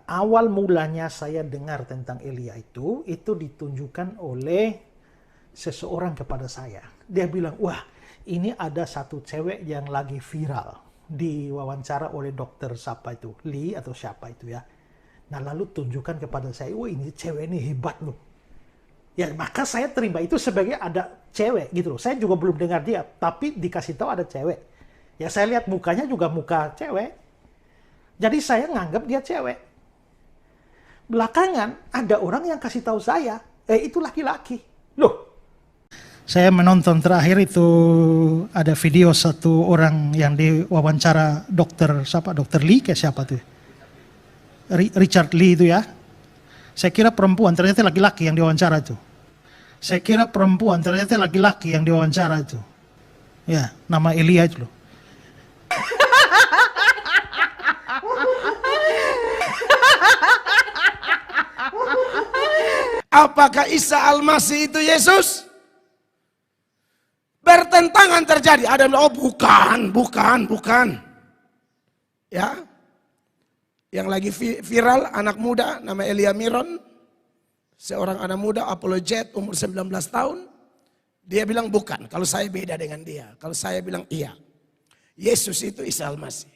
Awal mulanya saya dengar tentang Elia itu ditunjukkan oleh seseorang kepada saya. Dia bilang, wah ini ada satu cewek yang lagi viral. Diwawancara oleh dokter siapa itu, Lee atau siapa itu ya. Nah lalu tunjukkan kepada saya, wah ini cewek ini hebat loh. Ya maka saya terima itu sebagai ada cewek gitu loh. Saya juga belum dengar dia, tapi dikasih tahu ada cewek. Ya saya lihat mukanya juga muka cewek. Jadi saya nganggap dia cewek. Belakangan ada orang yang kasih tahu saya, itu laki-laki. Loh, saya menonton terakhir itu ada video satu orang yang diwawancara dokter siapa, dokter Lee kayak siapa tuh? Richard Lee itu ya. Saya kira perempuan, ternyata laki-laki yang diwawancara itu. Saya kira perempuan, ternyata laki-laki yang diwawancara itu. Ya, nama Elia itu loh. Apakah Isa Al-Masih itu Yesus? Bertentangan terjadi. Ada yang bilang, oh bukan. Ya, yang lagi viral anak muda nama Elia Miron, seorang anak muda apologet umur 19 tahun. Dia bilang bukan, kalau saya beda dengan dia. Kalau saya bilang iya, Yesus itu Isa Al-Masih.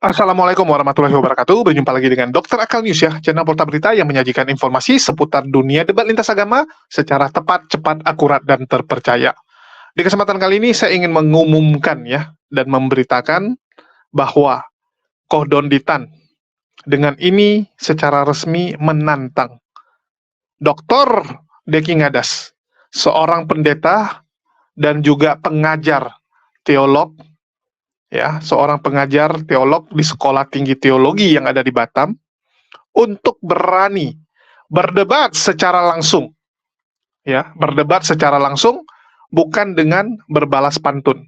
Assalamualaikum warahmatullahi wabarakatuh. Berjumpa lagi dengan Dr. Akal News ya, channel portal berita yang menyajikan informasi seputar dunia debat lintas agama secara tepat, cepat, akurat, dan terpercaya. Di kesempatan kali ini saya ingin mengumumkan ya, dan memberitakan bahwa Kohdonditan dengan ini secara resmi menantang Dr. Deki Ngadas, seorang pendeta dan juga pengajar teolog, ya, seorang pengajar teolog di Sekolah Tinggi Teologi yang ada di Batam, untuk berani berdebat secara langsung, ya, berdebat secara langsung, bukan dengan berbalas pantun.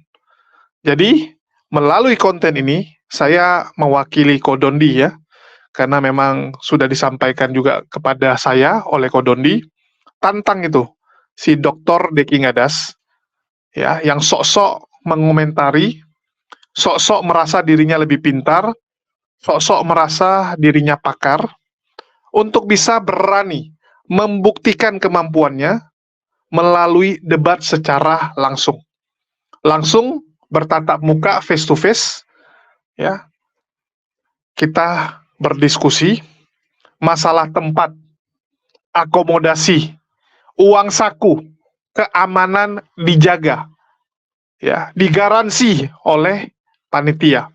Jadi melalui konten ini saya mewakili Kodondi ya, karena memang sudah disampaikan juga kepada saya oleh Kodondi, tantang itu si Dr. Deki Ngadas, ya, yang sok-sok mengomentari, sok-sok merasa dirinya lebih pintar, sok-sok merasa dirinya pakar, untuk bisa berani membuktikan kemampuannya melalui debat secara langsung. Langsung bertatap muka, face to face, ya. Kita berdiskusi masalah tempat, akomodasi, uang saku, keamanan dijaga, ya, digaransi oleh panitia.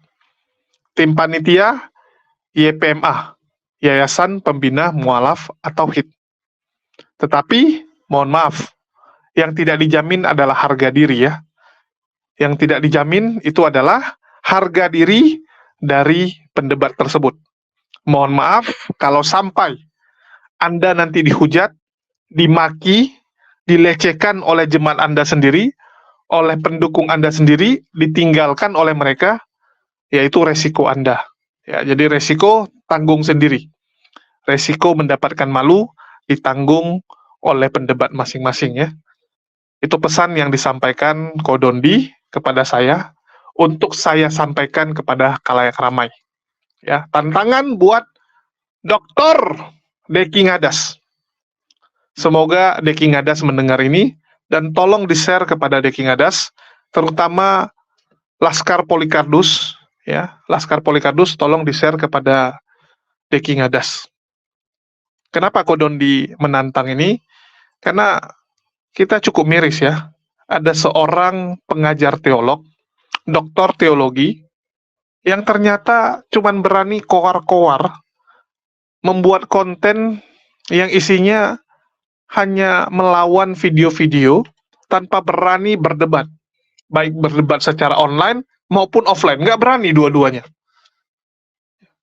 Tim panitia YPMA, Yayasan Pembina Mualaf atau HIT. Tetapi, mohon maaf, yang tidak dijamin adalah harga diri ya. Yang tidak dijamin itu adalah harga diri dari pendebat tersebut. Mohon maaf kalau sampai Anda nanti dihujat, dimaki, dilecehkan oleh jemaat Anda sendiri, oleh pendukung Anda sendiri, ditinggalkan oleh mereka, yaitu resiko Anda. Ya, jadi resiko tanggung sendiri. Resiko mendapatkan malu ditanggung oleh pendebat masing-masing ya. Itu pesan yang disampaikan Kodondi kepada saya untuk saya sampaikan kepada khalayak ramai. Ya, tantangan buat Dr. Deki Ngadas. Semoga Deki Ngadas mendengar ini dan tolong di-share kepada Deki Ngadas, terutama Laskar Polikardus ya. Laskar Polikardus tolong di-share kepada Deki Ngadas. Kenapa Kodondi menantang ini? Karena kita cukup miris ya. Ada seorang pengajar teolog, doktor teologi, yang ternyata cuman berani kowar-kowar membuat konten yang isinya hanya melawan video-video tanpa berani berdebat. Baik berdebat secara online maupun offline. Nggak berani dua-duanya.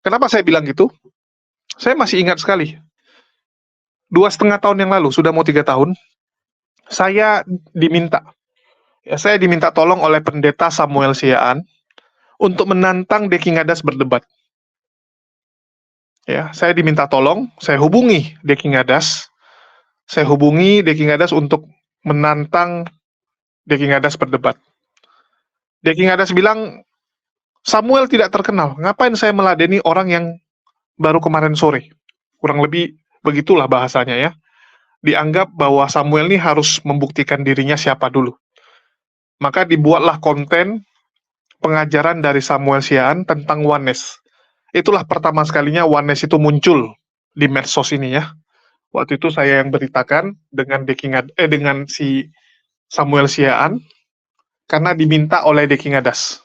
Kenapa saya bilang gitu? Saya masih ingat sekali. 2,5 tahun yang lalu, sudah mau 3 tahun, saya diminta tolong oleh pendeta Samuel Siaan untuk menantang Deki Ngadas berdebat. Ya, saya diminta tolong, saya hubungi Deki Ngadas untuk menantang Deki Ngadas berdebat. Deki Ngadas bilang, Samuel tidak terkenal, ngapain saya meladeni orang yang baru kemarin sore. Kurang lebih begitulah bahasanya ya. Dianggap bahwa Samuel ini harus membuktikan dirinya siapa dulu. Maka dibuatlah konten pengajaran dari Samuel Siaan tentang oneness. Itulah pertama sekalinya oneness itu muncul di medsos ini ya. Waktu itu saya yang beritakan dengan si Samuel Siaan karena diminta oleh Deki Ngadas.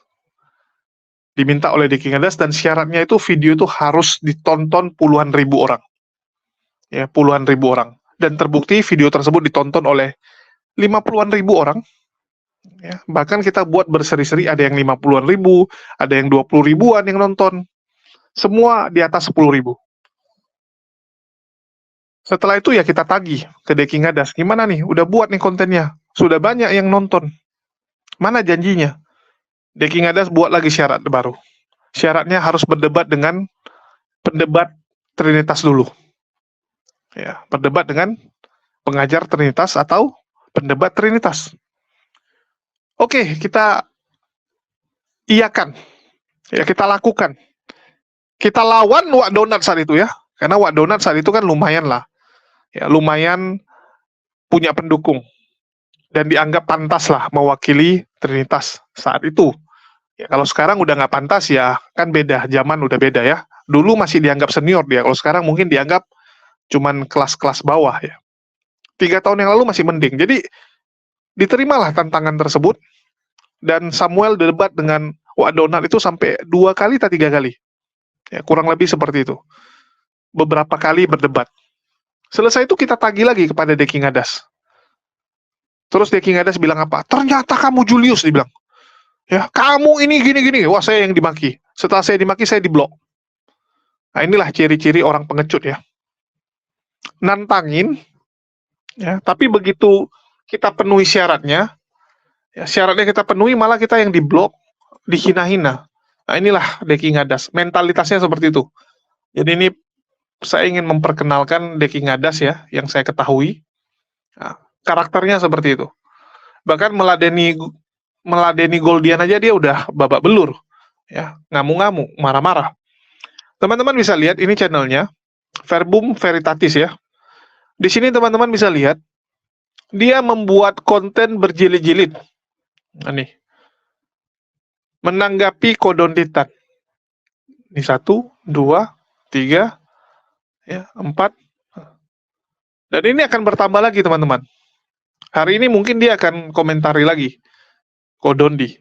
Diminta oleh Deki Ngadas dan syaratnya itu video itu harus ditonton puluhan ribu orang. Ya, puluhan ribu orang. Dan terbukti video tersebut ditonton oleh 50-an ribu orang. Ya, bahkan kita buat berseri-seri, ada yang 50-an ribu, ada yang 20 ribuan yang nonton. Semua di atas 10 ribu. Setelah itu ya kita tagih ke Deki Ngadas. Gimana nih, udah buat nih kontennya. Sudah banyak yang nonton. Mana janjinya? Deki Ngadas buat lagi syarat baru. Syaratnya harus berdebat dengan pendebat Trinitas dulu. Ya, berdebat dengan pengajar Trinitas atau pendebat Trinitas. Oke, kita iakan. Ya, kita lakukan. Kita lawan Wak Donat saat itu ya. Karena Wak Donat saat itu kan lumayan lah. Ya, lumayan punya pendukung. Dan dianggap pantas lah mewakili Trinitas saat itu. Ya, kalau sekarang udah nggak pantas ya, kan beda. Zaman udah beda ya. Dulu masih dianggap senior dia. Kalau sekarang mungkin dianggap cuman kelas-kelas bawah ya. 3 tahun yang lalu masih mending. Jadi diterimalah tantangan tersebut dan Samuel debat dengan Wak Donat itu sampai 2 kali atau 3 kali. Ya, kurang lebih seperti itu. Beberapa kali berdebat. Selesai itu kita tagih lagi kepada Deki Ngadas. Terus Deki Ngadas bilang apa? Ternyata kamu Julius, dibilang. Ya, kamu ini gini-gini. Wah, saya yang dimaki. Setelah saya dimaki, saya diblok. Nah, inilah ciri-ciri orang pengecut ya. Nantangin, ya, tapi begitu kita penuhi syaratnya, ya, syaratnya kita penuhi malah kita yang diblok, dihina-hina. Nah, inilah Deki Ngadas. Mentalitasnya seperti itu. Jadi ini saya ingin memperkenalkan Deki Ngadas ya, yang saya ketahui. Nah, karakternya seperti itu. Bahkan meladeni Goldian aja dia udah babak belur. Ya, ngamuk-ngamuk, marah-marah. Teman-teman bisa lihat ini channelnya, Verbum Veritatis ya. Di sini teman-teman bisa lihat, dia membuat konten berjilid-jilid. Nah, nih. Menanggapi Kodonditan. Ini 1, 2, 3, ya, 4. Dan ini akan bertambah lagi teman-teman. Hari ini mungkin dia akan komentari lagi Kodondi.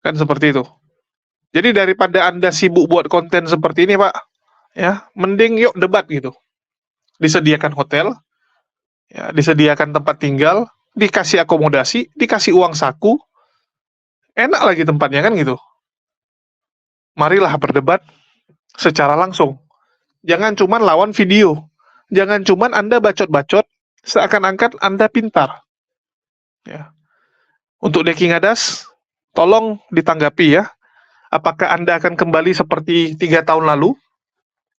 Kan seperti itu. Jadi daripada Anda sibuk buat konten seperti ini, Pak, ya, mending yuk debat gitu. Disediakan hotel, ya, disediakan tempat tinggal, dikasih akomodasi, dikasih uang saku, enak lagi tempatnya kan gitu. Marilah berdebat secara langsung. Jangan cuman lawan video. Jangan cuman Anda bacot-bacot seakan-akan Anda pintar. Ya. Untuk Deki Ngadas, tolong ditanggapi ya. Apakah Anda akan kembali seperti 3 tahun lalu,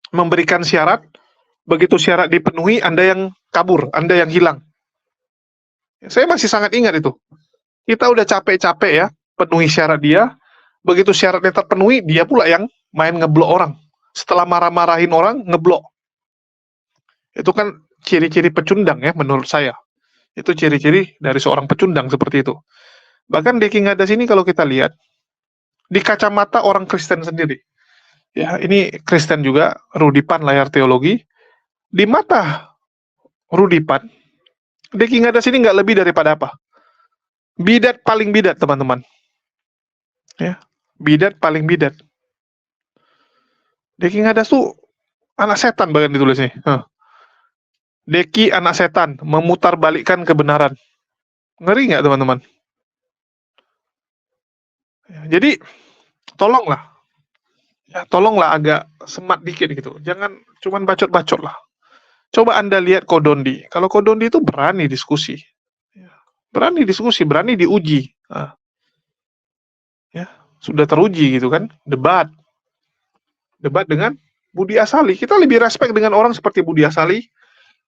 memberikan syarat, begitu syarat dipenuhi, Anda yang kabur, Anda yang hilang. Saya masih sangat ingat itu. Kita udah capek-capek ya, penuhi syarat dia, begitu syaratnya terpenuhi, dia pula yang main ngeblok orang. Setelah marah-marahin orang, ngeblok. Itu kan ciri-ciri pecundang ya, menurut saya. Itu ciri-ciri dari seorang pecundang seperti itu. Bahkan Deki Ngadas ini kalau kita lihat, di kacamata orang Kristen sendiri. Ya, ini Kristen juga, Rudipan Layar Teologi. Di mata Rudipan, Deki Ngadas ini nggak lebih daripada apa? Bidat paling bidat, teman-teman. Ya, bidat paling bidat. Deki Ngadas tuh anak setan bahkan ditulis nih. Deki anak setan, memutarbalikkan kebenaran. Ngeri nggak, teman-teman? Ya, jadi tolonglah agak semat dikit gitu. Jangan cuman bacot-bacot lah. Coba Anda lihat Kodondi. Kalau Kodondi itu berani diskusi. Berani diskusi, berani diuji. Nah, ya, sudah teruji gitu kan. Debat dengan Budi Asali. Kita lebih respect dengan orang seperti Budi Asali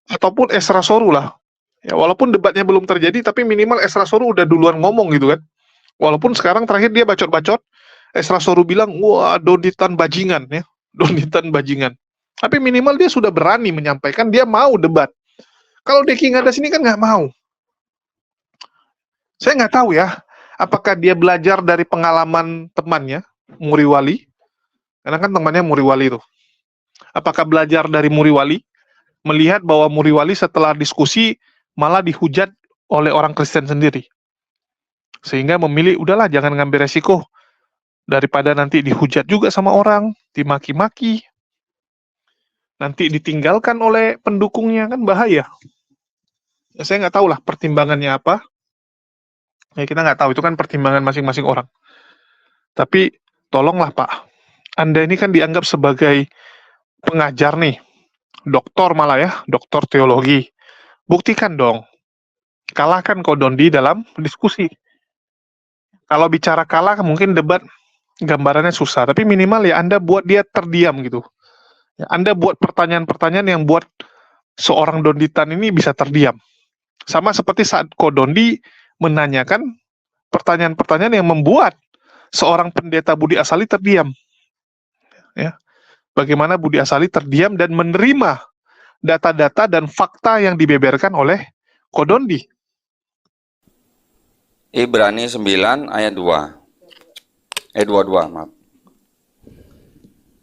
ataupun Esra Soru lah. Ya, walaupun debatnya belum terjadi, tapi minimal Esra Soru udah duluan ngomong gitu kan. Walaupun sekarang terakhir dia bacot-bacot, Esra Soru bilang, wah, Donditan bajingan ya. Donditan bajingan. Tapi minimal dia sudah berani menyampaikan dia mau debat. Kalau Deki Ngadas ini kan nggak mau. Saya nggak tahu ya, apakah dia belajar dari pengalaman temannya, Muri Wali, karena kan temannya Muri Wali itu. Apakah belajar dari Muri Wali, melihat bahwa Muri Wali setelah diskusi malah dihujat oleh orang Kristen sendiri. Sehingga memilih, udahlah jangan ngambil resiko, daripada nanti dihujat juga sama orang, dimaki-maki, nanti ditinggalkan oleh pendukungnya, kan bahaya. Ya, saya nggak tahu lah pertimbangannya apa. Ya kita nggak tahu, itu kan pertimbangan masing-masing orang. Tapi tolonglah Pak, Anda ini kan dianggap sebagai pengajar nih, doktor malah ya, doktor teologi. Buktikan dong, kalahkan Kodondi dalam diskusi. Kalau bicara kalah mungkin debat gambarannya susah, tapi minimal ya Anda buat dia terdiam gitu. Ya, Anda buat pertanyaan-pertanyaan yang buat seorang Donditan ini bisa terdiam. Sama seperti saat Kodondi menanyakan pertanyaan-pertanyaan yang membuat seorang pendeta Budi Asali terdiam. Ya. Bagaimana Budi Asali terdiam dan menerima data-data dan fakta yang dibeberkan oleh Kodondi. Ibrani 9 ayat 2. 22, maaf.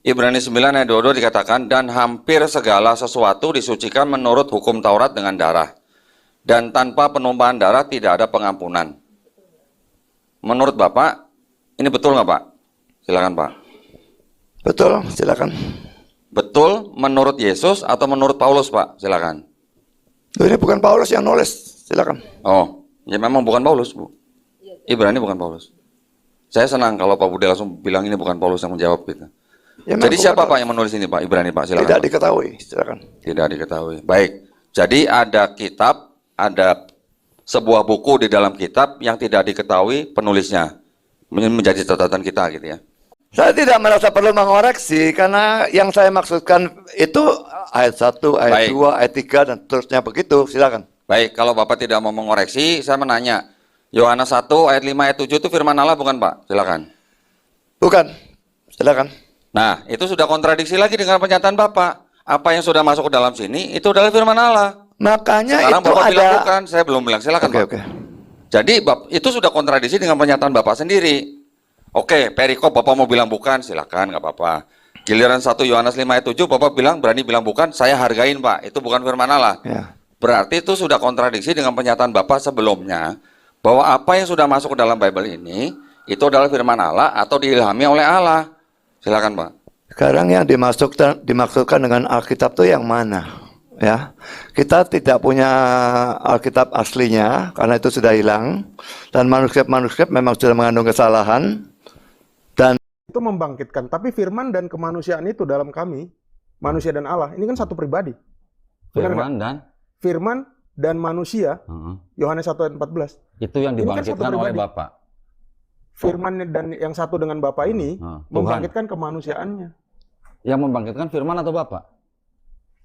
Ibrani 9 ayat 22 dikatakan, dan hampir segala sesuatu disucikan menurut hukum Taurat dengan darah. Dan tanpa penumpahan darah tidak ada pengampunan. Menurut Bapak, ini betul nggak Pak? Silakan Pak. Betul, silakan. Betul menurut Yesus atau menurut Paulus Pak? Silakan. Ini bukan Paulus yang nulis, silakan. Oh, ya memang bukan Paulus Bu. Ibrani bukan Paulus. Saya senang kalau Pak Budi langsung bilang ini bukan Paulus yang menjawab gitu. Ya, Jadi siapa Pak yang menulis ini Pak? Ibrani Pak, silakan. Tidak Pak. diketahui, silakan. Tidak diketahui. Baik. Jadi ada kitab, ada sebuah buku di dalam kitab yang tidak diketahui penulisnya. Menjadi catatan kita gitu ya. Saya tidak merasa perlu mengoreksi karena yang saya maksudkan itu ayat 1, ayat Baik. 2, ayat 3 dan seterusnya begitu, silakan. Baik, kalau Bapak tidak mau mengoreksi, saya menanya. Yohanes 1 ayat 5 ayat 7 itu firman Allah bukan Pak? Silakan. Bukan, silakan. Nah, itu sudah kontradiksi lagi dengan pernyataan Bapak. Apa yang sudah masuk ke dalam sini itu adalah firman Allah. Makanya Sekarang itu Bapak ada. bilang bukan, saya belum bilang. Silakan Oke, Pak. oke. Jadi itu sudah kontradiksi dengan pernyataan Bapak sendiri. Oke, perikop Bapak mau bilang bukan, silakan, nggak apa-apa. Giliran 1 Yohanes 5 ayat 7, Bapak berani bilang bukan, saya hargain Pak, itu bukan firman Allah. Ya. Berarti itu sudah kontradiksi dengan pernyataan Bapak sebelumnya, bahwa apa yang sudah masuk ke dalam Bible ini, itu adalah firman Allah atau diilhami oleh Allah. Silakan Pak. Sekarang yang dimaksudkan dengan Alkitab itu yang mana? Ya, kita tidak punya Alkitab aslinya karena itu sudah hilang dan manuskrip memang sudah mengandung kesalahan dan itu membangkitkan. Tapi firman dan kemanusiaan itu dalam kami, manusia dan Allah, ini kan satu pribadi. Benar nggak? Firman dan Firman dan manusia, Yohanes 1 ayat 14. itu yang Ini kan dibangkitkan satu oleh pribadi. Bapak. Firman dan yang satu dengan Bapa ini Tuhan. membangkitkan kemanusiaannya. Yang membangkitkan firman atau Bapak?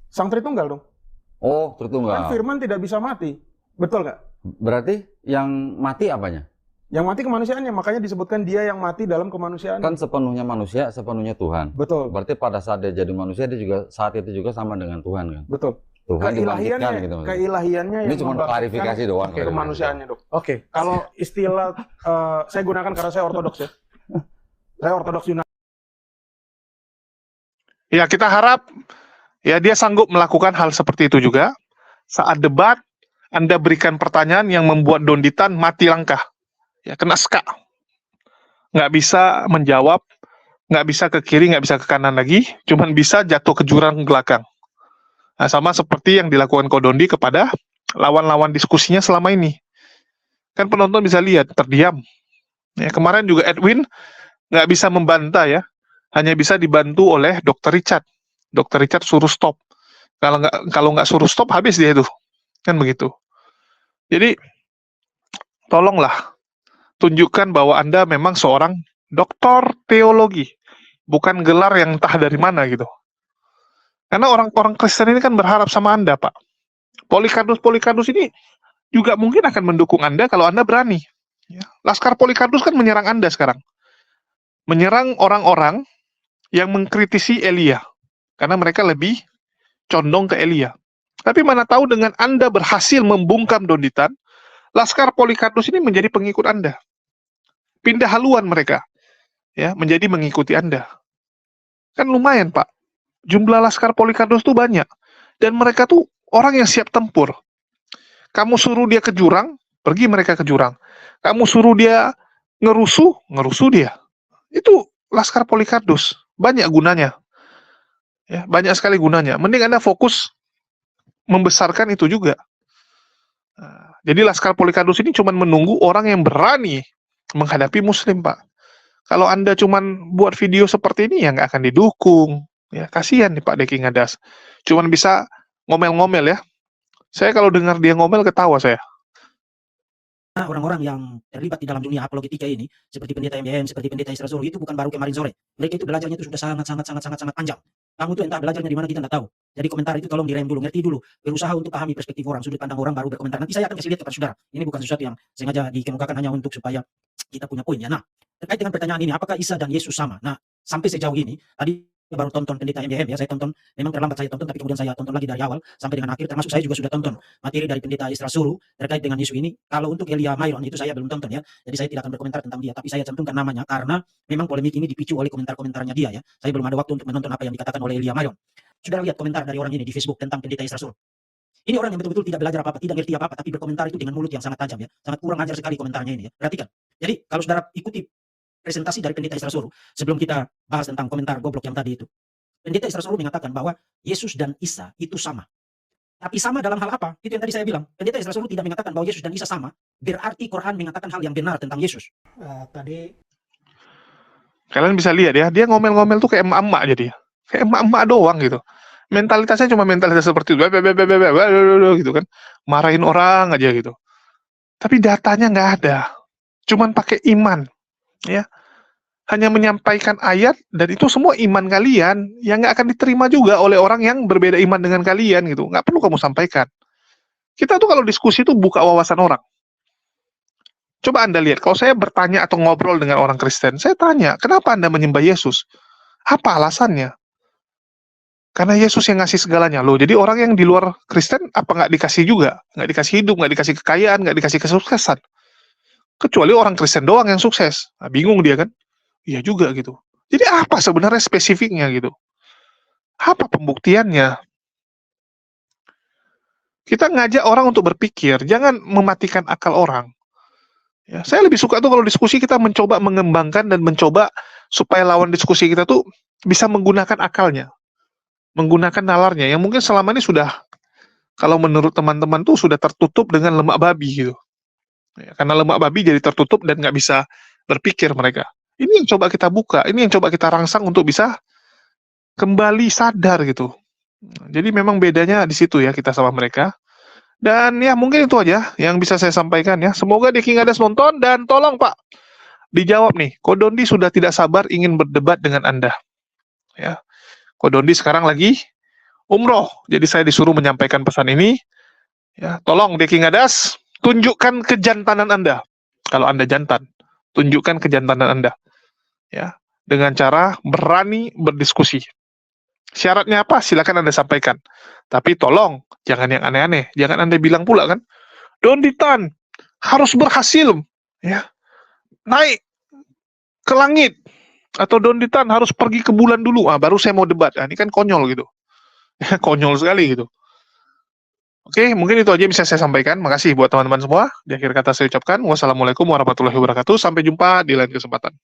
Sang Tritunggal dong. Oh, Kan Tritunggal. firman tidak bisa mati. Betul nggak? Berarti yang mati apanya? Yang mati kemanusiaannya, makanya disebutkan dia yang mati dalam kemanusiaan. Kan sepenuhnya manusia, sepenuhnya Tuhan. Betul, Berarti pada saat dia jadi manusia, dia juga saat itu juga sama dengan Tuhan kan? betul. Tuhan dibangkitkan Keilahiannya, gitu. maksudnya. keilahiannya Ini yang cuma membangkitkan klarifikasi doang. kemanusiaannya, Dok. Oke, kalau istilah saya gunakan karena saya ortodoks ya. Saya ortodoks Yunani. Ya kita harap ya dia sanggup melakukan hal seperti itu juga. Saat debat, Anda berikan pertanyaan yang membuat Donditan mati langkah. Ya kena ska. Nggak bisa menjawab, nggak bisa ke kiri, nggak bisa ke kanan lagi, cuman bisa jatuh ke jurang belakang. Nah, sama seperti yang dilakukan Kodondi kepada lawan-lawan diskusinya selama ini. Kan penonton bisa lihat, terdiam. Ya, kemarin juga Edwin nggak bisa membantah ya, hanya bisa dibantu oleh Dr. Richard. Dr. Richard suruh stop. Kalau nggak suruh stop, habis dia itu. Kan begitu. Jadi, tolonglah tunjukkan bahwa Anda memang seorang doktor teologi, bukan gelar yang entah dari mana gitu. Karena orang-orang Kristen ini kan berharap sama Anda, Pak. Polikarpus ini juga mungkin akan mendukung Anda kalau Anda berani. Ya. Laskar Polikarpus kan menyerang Anda sekarang. Menyerang orang-orang yang mengkritisi Elia. karena mereka lebih condong ke Elia. Tapi mana tahu dengan Anda berhasil membungkam Donditan, Laskar Polikarpus ini menjadi pengikut Anda. Pindah haluan mereka, ya, menjadi mengikuti Anda. Kan lumayan, Pak. Jumlah Laskar Polikarpus itu banyak. Dan mereka tuh orang yang siap tempur. Kamu suruh dia ke jurang, pergi mereka ke jurang. Kamu suruh dia ngerusuh dia. Itu Laskar Polikarpus. Banyak gunanya. Ya, banyak sekali gunanya. Mending Anda fokus membesarkan itu juga. Nah, jadi Laskar Polikarpus ini cuma menunggu orang yang berani menghadapi Muslim, Pak. Kalau Anda cuma buat video seperti ini, ya nggak akan didukung. Ya, kasihan nih Pak Deki Ngadas. Cuman bisa ngomel-ngomel ya. Saya kalau dengar dia ngomel, ketawa saya. Orang-orang yang terlibat di dalam dunia apologetika ini, seperti pendeta MBM, seperti pendeta Isra Solo, itu bukan baru kemarin sore. Mereka itu belajarnya itu sudah sangat panjang. Kamu tuh entah belajarnya di mana kita nggak tahu. Jadi komentar itu tolong direm dulu, ngerti dulu. Berusaha untuk pahami perspektif orang, sudut pandang orang, baru berkomentar. Nanti saya akan kasih lihat kepada saudara. Ini bukan sesuatu yang sengaja dikemukakan hanya untuk supaya kita punya poin ya. Nah, terkait dengan pertanyaan ini, apakah Isa dan Yesus sama? Nah, sampai sejauh ini, tadi baru tonton pendeta MBM ya, saya tonton, memang terlambat saya tonton, tapi kemudian saya tonton lagi dari awal sampai dengan akhir, termasuk saya juga sudah tonton materi dari pendeta Isra Solo terkait dengan isu ini. Kalau untuk Elia Myron itu saya belum tonton ya, jadi saya tidak akan berkomentar tentang dia, tapi saya cantumkan namanya karena memang polemik ini dipicu oleh komentar-komentarnya dia ya. Saya belum ada waktu untuk menonton apa yang dikatakan oleh Elia Myron. Sudah lihat komentar dari orang ini di Facebook tentang pendeta Isra Solo. Ini orang yang betul-betul tidak belajar apa-apa, tidak ngerti apa-apa, tapi berkomentar itu dengan mulut yang sangat tajam ya, sangat kurang ajar sekali komentarnya ini ya. Perhatikan. Jadi kalau saudara ikuti presentasi dari pendeta Isra Solo sebelum kita bahas tentang komentar goblok yang tadi itu. Pendeta Isra Solo mengatakan bahwa Yesus dan Isa itu sama. Tapi sama dalam hal apa? Itu yang tadi saya bilang. Pendeta Isra Solo tidak mengatakan bahwa Yesus dan Isa sama. Berarti Quran mengatakan hal yang benar tentang Yesus. Tadi Kalian bisa lihat ya, dia ngomel-ngomel tuh kayak emak-emak jadi. Kayak emak-emak doang gitu. Mentalitasnya cuma mentalitas seperti itu. Gitu kan. Marahin orang aja gitu. Tapi datanya nggak ada. Cuman pakai iman. Ya. Hanya menyampaikan ayat, dan itu semua iman kalian yang nggak akan diterima juga oleh orang yang berbeda iman dengan kalian gitu. Nggak perlu kamu sampaikan. Kita tuh kalau diskusi tuh buka wawasan orang. Coba Anda lihat, kalau saya bertanya atau ngobrol dengan orang Kristen, saya tanya, kenapa Anda menyembah Yesus? Apa alasannya? Karena Yesus yang ngasih segalanya. Loh, jadi orang yang di luar Kristen, apa nggak dikasih juga? Nggak dikasih hidup, nggak dikasih kekayaan, nggak dikasih kesuksesan. Kecuali orang Kristen doang yang sukses. Nah, bingung dia kan? Iya juga gitu. Jadi apa sebenarnya spesifiknya gitu? Apa pembuktiannya? Kita ngajak orang untuk berpikir, jangan mematikan akal orang. Ya, saya lebih suka tuh kalau diskusi kita mencoba mengembangkan dan mencoba supaya lawan diskusi kita tuh bisa menggunakan akalnya, menggunakan nalarnya, yang mungkin selama ini sudah, kalau menurut teman-teman tuh sudah tertutup dengan lemak babi gitu. Ya, karena lemak babi jadi tertutup dan nggak bisa berpikir mereka. Ini yang coba kita buka, ini yang coba kita rangsang untuk bisa kembali sadar gitu. Jadi memang bedanya di situ ya kita sama mereka. Dan ya mungkin itu aja yang bisa saya sampaikan ya. Semoga Deki Ngadas nonton, dan tolong Pak dijawab nih. Kodondi sudah tidak sabar ingin berdebat dengan Anda. Ya. Kodondi sekarang lagi umroh, jadi saya disuruh menyampaikan pesan ini. Ya, tolong Deki Ngadas tunjukkan kejantanan Anda. Kalau Anda jantan, tunjukkan kejantanan Anda. Ya, dengan cara berani berdiskusi. Syaratnya apa? Silakan Anda sampaikan. Tapi tolong jangan yang aneh-aneh. Jangan Anda bilang pula kan, Donditan harus berhasil ya naik ke langit, atau Donditan harus pergi ke bulan dulu. Baru saya mau debat. Ini kan konyol gitu. Konyol sekali gitu. Oke, mungkin itu aja yang bisa saya sampaikan. Makasih buat teman-teman semua. Di akhir kata saya ucapkan wassalamualaikum warahmatullahi wabarakatuh. Sampai jumpa di lain kesempatan.